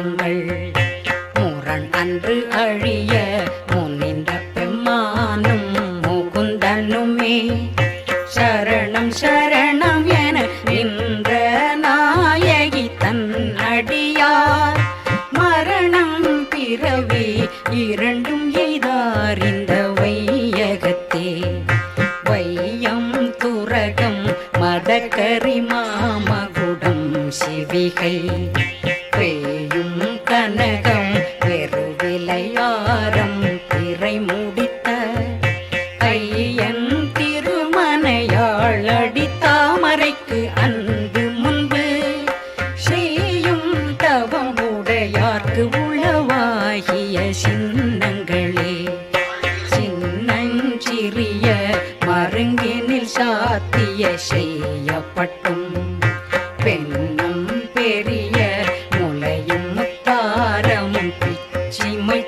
முகங்கள் முரண் அன்று அழிய முன்னின்ற பெம்மானும் முகுந்தனுமே சரணம் சரணம் என நின்ற நாயகி தன் அடியார் மரணம் பிறவி இரண்டும் எய்தார் இந்த வையகத்தே வையம் துரகம் மதகரி மாமகுடம் சிவிகை பேயும் கனகம் பெருவிலையாரம் திரை முடித்த ஐயன் திருமனையாள் அடித்தாமரைக்கு அன்பு முன்பு செய்யும் தவம் உடையார்க்கு உளவாகிய சின்னங்களே சின்னஞ்சிறிய மருங்கினில் சாத்திய செய்யப்பட்டும் பெண்ணும் பெரிய முலையும் முத்தாரமும் பிச்சிமை